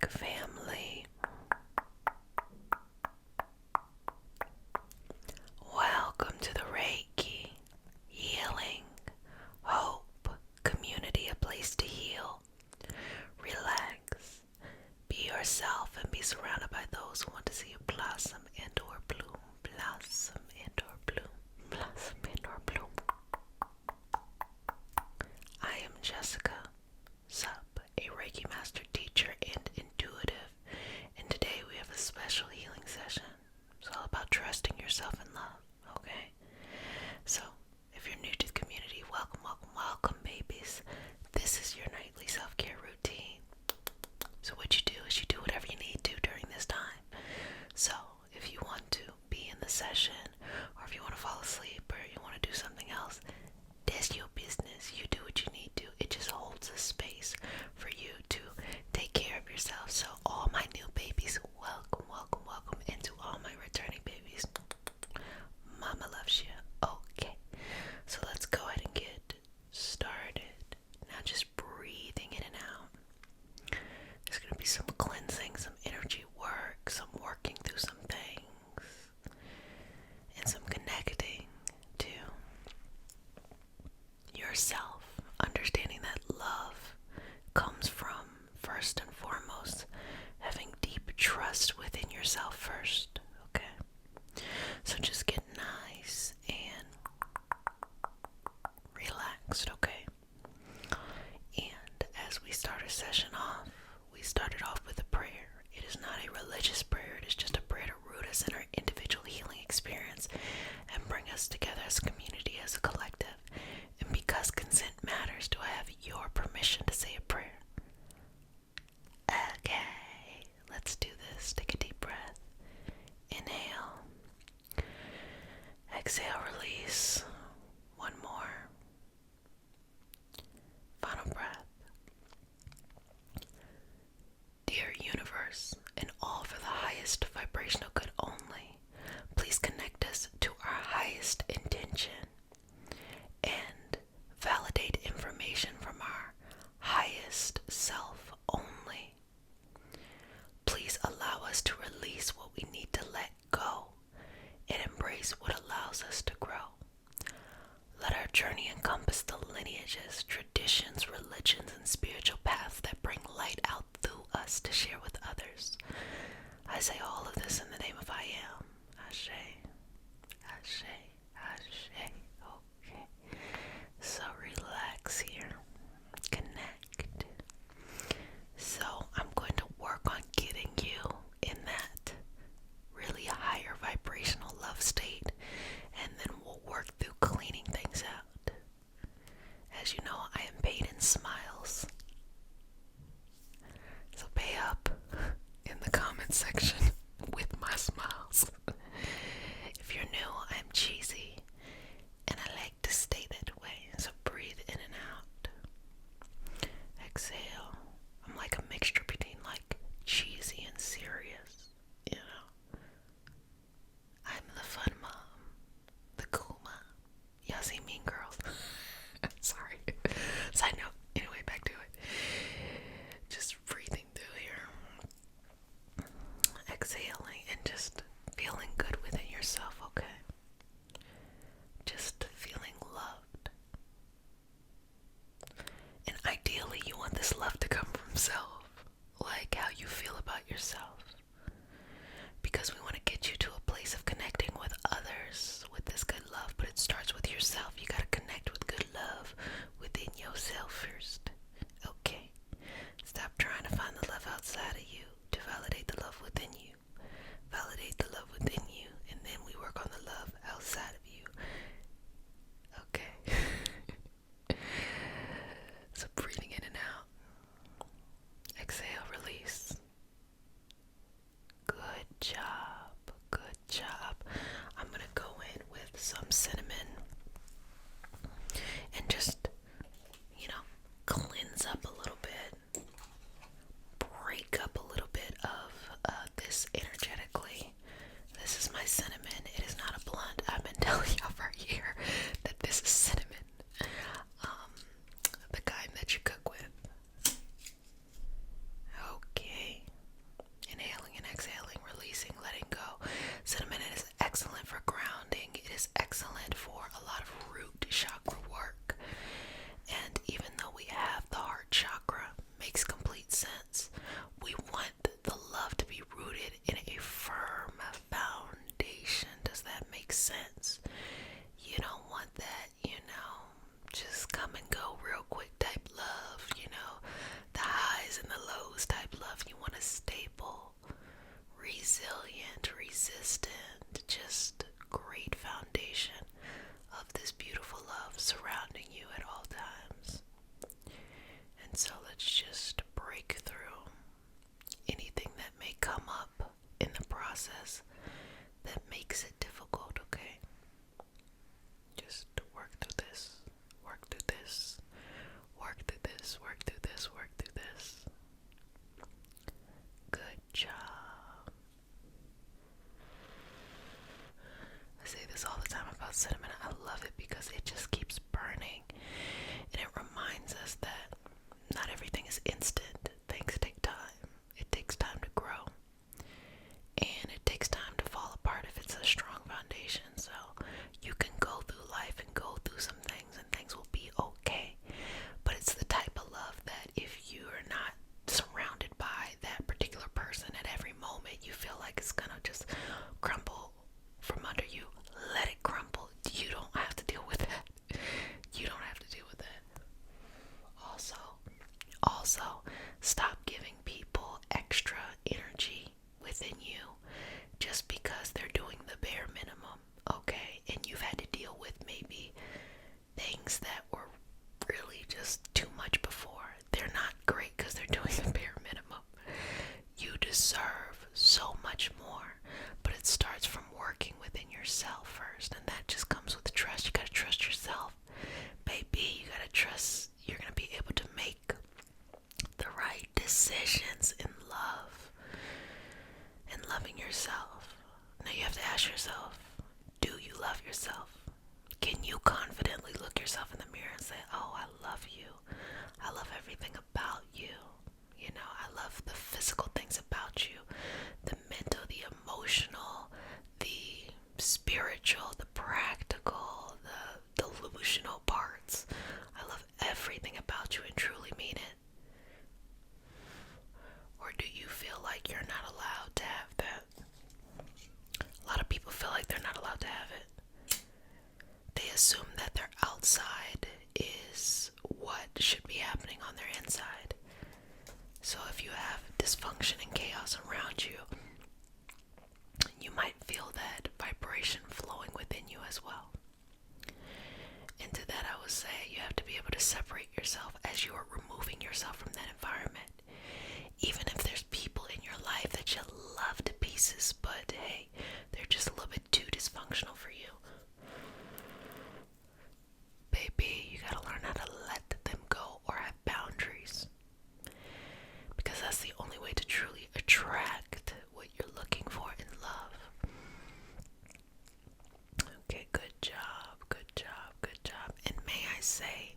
back, family. Welcome to the Reiki, Healing, Hope, Community, a place to heal. Relax, be yourself, and be surrounded by those who want to see you blossom and or bloom. Blossom and or bloom. Blossom and or bloom. I am Jessica Sup, a Reiki Master Teacher and Intuitive, and today we have a special healing session. It's all about trusting yourself and love, okay? So, if you're new to the community, welcome, welcome, welcome, babies. This is your nightly self-care routine. So what you do is you do whatever you need to during this time. So, if you want to be in the session, or if you want to fall asleep, or you want to do something else, that's your business. You do what you need to. It just holds a space for you to take care of yourself. So all my new babies, welcome, welcome, welcome. And to all my returning babies, Mama loves you. Okay, so let's go ahead and get started. Now just breathing in and out. There's going to be some cleansing, some energy work, some working through some things, and some connecting to yourself, understanding that love comes from, first and foremost, having deep trust within yourself first, okay? So just get nice and relaxed, okay? And as we start our session off, we started off with a prayer. It is not a religious prayer, it is just a prayer to root us in our individual healing experience and bring us together as a community, as a collective. And because consent matters, do I have your permission to say a prayer? Okay, let's do this. Take a deep breath. Inhale. Exhale, release. One more. Final breath. Dear universe, and all for the highest vibrational good only, please connect us to our highest intention and validate information from our highest self only. Please allow us to release what we need to let go and embrace what allows us to grow. Let our journey encompass the lineages, traditions, religions, and spiritual paths that bring light out through us to share with others. I say all of this in the name of I am. Ashe, Ashe, Ashe. Okay. So relax here. Connect. So I'm going to work on getting you in that really higher vibrational love state, and then we'll work through cleaning things out. As you know, I am paid in smiles. So pay up in the comment section with my smiles. If you're new, I'm cheesy, and I like to stay that way. So breathe in and out. Exhale. I'm like a mixture between like cheesy and serious, you know. I'm the fun mom, the cool mom. Y'all see Mean Girls? Sorry. Side note. Anyway, back to it. Just breathing through here. Exhaling and just feeling good within yourself, okay? Just feeling loved. And ideally, you want this love to come from self, like how you feel about yourself. Because we want to get you to a place of connecting with others with this good love, but it starts with yourself. You got to connect with good love within yourself first. Okay? Stop trying to find the love outside of you to validate the love within you. Validate the love within you, and then we work consistent, just great foundation of this beautiful love surrounding you at all times. And so let's just break through anything that may come up in the process that makes it difficult, okay? Just work through this, work through this, work through this, work through this, work through this. Good job. I say this all the time about cinnamon. I love it because it just keeps burning. And it reminds us that not everything is instant. Things take time. It takes time to grow. And it takes time to fall apart if it's a strong foundation. So you can go through life and go through some things and things will be okay. But it's the type of love that if you are not surrounded by that particular person at every moment, you feel like it's gonna just crumble from under you. Let it crumble. You don't have to deal with that. You don't have to deal with that. Also, stop giving people extra energy within you just because they're doing the bare minimum, okay? And you've had to deal with maybe things that were really just too much before. They're not great because they're doing the bare minimum. You deserve so much more, but it starts from working within yourself first, and that just comes with trust. You gotta trust yourself, baby. You gotta trust you're gonna be able to make the right decisions in love and loving yourself. Now you have to ask yourself, do you love yourself? Can you confidently look yourself in the mirror and say, oh, I love you. I love everything about you. You know, I love the physical things about you, the mental, the emotional, the spiritual, the practical, the delusional parts. I love everything about you and truly mean it. Or do you feel like you're not allowed to have that? A lot of people feel like they're not allowed to have it. They assume that their outside is what should be happening on their inside. So if you have dysfunction and chaos around you, you might feel that vibration flowing within you as well. And to that I would say you have to be able to separate yourself as you are removing yourself from that environment. Even if there's people in your life that you love to pieces, but hey, they're just a little bit too dysfunctional for you. Baby, you gotta learn how to let them go or have boundaries. Because that's the only way to truly attract what you're looking for in love. Okay, good job, good job, good job. And may I say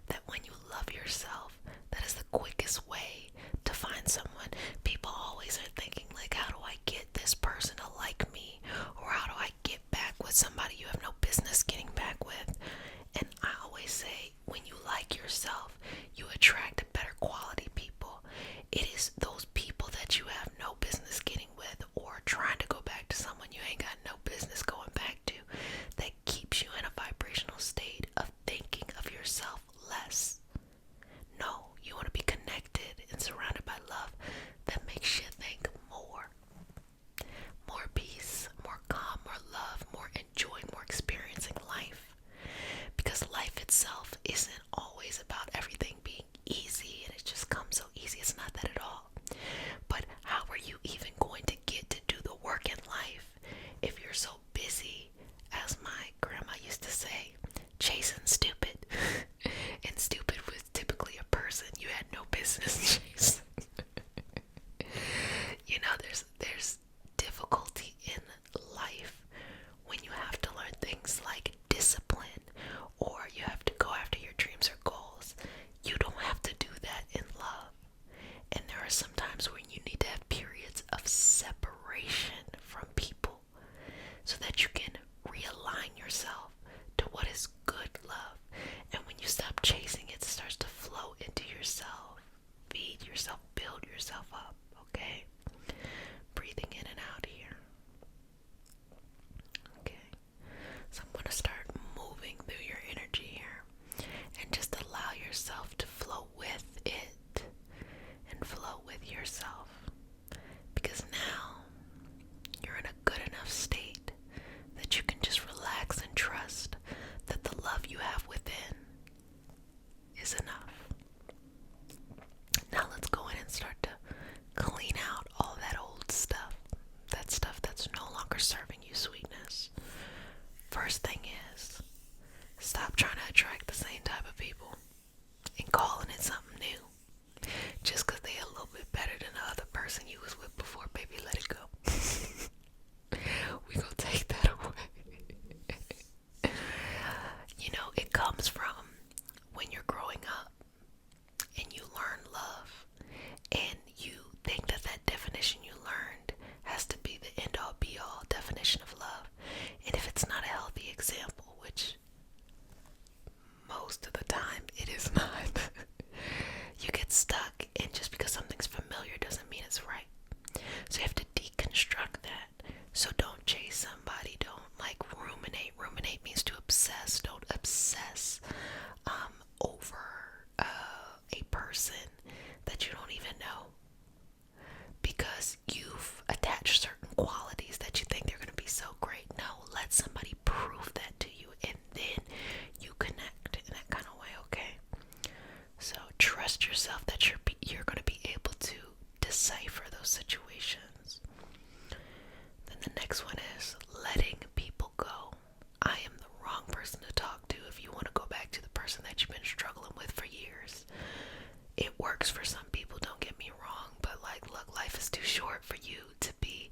that when you love yourself, that is the quickest way to find someone. People always are thinking like, how do I get this person to like me? Or how do I get back with somebody you have no business getting back with? And I always say, when you like yourself, you attract better quality people. It is those people that you have no business getting with or trying to go back to someone you ain't got no business going back to that keeps you in a vibrational state of thinking of yourself less. No, you want to be connected and surrounded by love that makes you think more. More peace, more calm, more love, more enjoying, more experiencing life. Because life itself isn't always about everything being easy and it just comes so easy. It's not that at all. But how are you even going to get to do the work in life if you're so busy, as my grandma used to say, chasing stupid? And stupid was typically a person you had no business chasing. You know, there's difficulty in life when you have to learn things like discipline, or you have to go after your dreams or goals. You don't have to do that in love. And there are some times when you need to have periods of separation from people so that you can realign yourself to what is good love. And when you stop chasing it, it starts to flow into yourself. Feed yourself, build yourself up, okay? Breathing in and out here. Okay. So I'm going to start moving through your energy here and just allow yourself to flow with it and flow with yourself. Because now you're in a good next one is letting people go. I am the wrong person to talk to if you want to go back to the person that you've been struggling with for years. It works for some people, don't get me wrong, but like, look, life is too short for you to be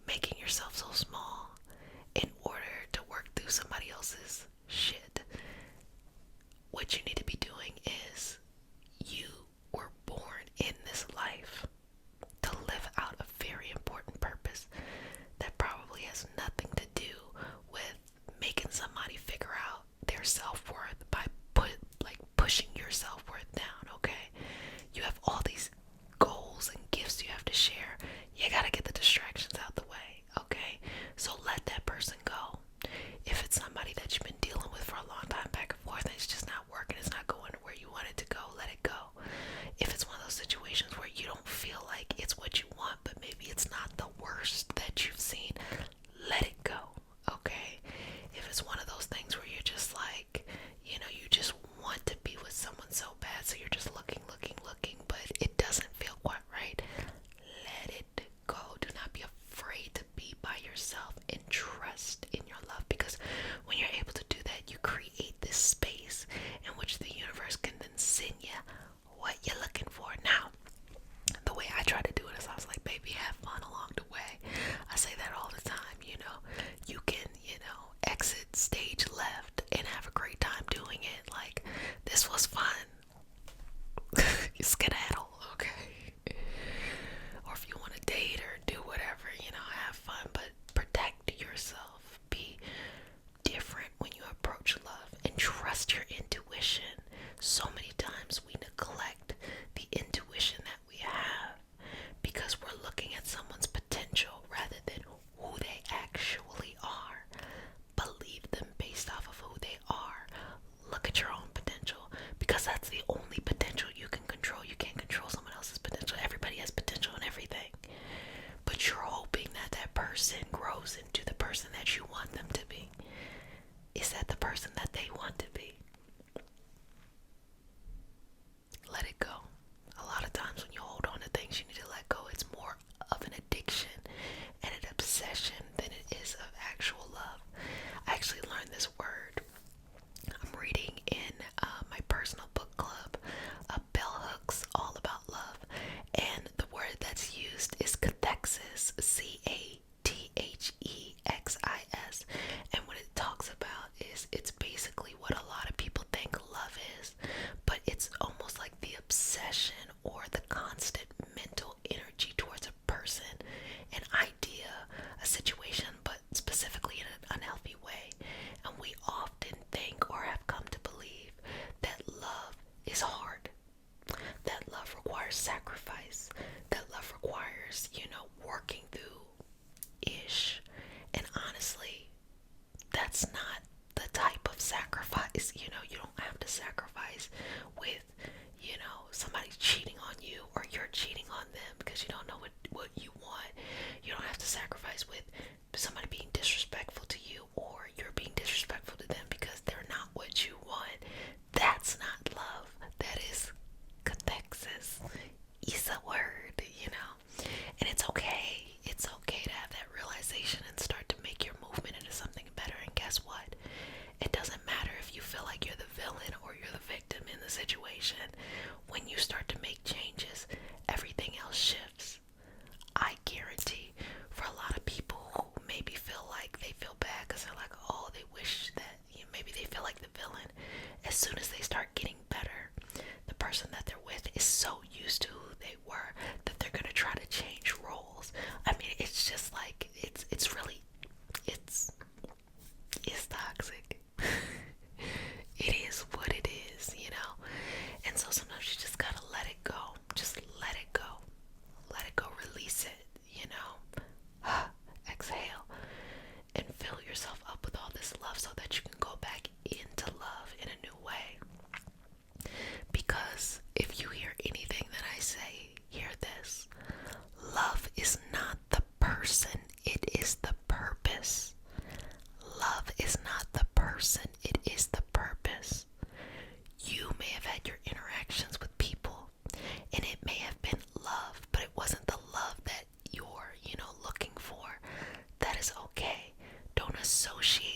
making yourself so small in order to work through somebody else's shit. What you need to be doing is, you were born in this life to live out a very important purpose that probably has nothing to do with making somebody figure out their self-worth by pushing your self-worth down, okay? You have all these goals and gifts you have to share. You gotta get the distractions out the way, okay? So let that person go. If it's somebody that you've been dealing with for a long time, back and forth, and it's just not working, it's not going where you want it to go, let it go. If it's one of those situations where you don't feel like it's what you want, but maybe it's not the worst that you've seen, let it go, okay? If it's one of those things where you're just like, you know, you just want to be with someone so bad, so you're just looking, but it doesn't feel quite right, let it go. Do not be afraid to be by yourself and trust in your love, because when you're able to do that, you create this space in which the universe can then send you what you're looking for. Now, the way I try to do it is I was like, baby, have fun along the way. I say that all the time, you know. You can, you know, exit stage left and have a great time doing it. Like, this was fun. You skedaddle, okay? Or if you want to date or do whatever, you know, have fun, but protect yourself. Be different when you approach love and trust your intuition. So many times we neglect the intuition that we have because we're looking at someone's potential rather than who they actually are. Believe them based off of who they are. Look at your own potential, because that's the only potential you can control. You can't control someone else's potential. Everybody has potential in everything, but you're hoping that that person grows into the person that you want them to be. Is that the person that they want to be? Let it go. A lot of times when you hold on to things you need to let go, it's more of an addiction and an obsession than it is of actual love. I actually learned this word. I'm reading in my personal book club, Bell Hooks, All About Love, and the word that's used is cathexis, cathexis, and what it talks about is, it's basically what a lot of people think love is, but it's almost like the obsession or the constant mental energy towards a person, an idea, a situation, but specifically in an unhealthy way. And we often think, or have come to believe, that love is hard, that love requires sacrifice, that love requires, you know, working through ish. And honestly, that's not the type of sacrifice. You know, you don't have to sacrifice with, you know, somebody cheating on you or you're cheating on them because you don't know what you want. You don't have to sacrifice with somebody being disrespectful to you or you're being disrespectful to them because they're not what you want. That's not love. That is cathexis. It's a word, you know. And it's okay. It's okay to have that realization and start to make your movement into something better. And guess what? It doesn't matter if you feel like you're the villain or you're the victim in the situation. When you start to make changes, everything else shifts. I guarantee for a lot of people who maybe feel like they feel bad because they're like, oh, they wish that, you know, maybe they feel like the villain. As soon as they start getting better, the person that they're with is so used to who they were that they're going to try to change roles. I mean, it's just like, it's really, it's toxic. It is what it is, you know? And so sometimes you just gotta let it go. Just let it go. Let it go. Release it, you know? Exhale. And fill yourself up with all this love so that you can go back into love in a new way. Because if you hear anything that I say, hear this. Love is not the person associate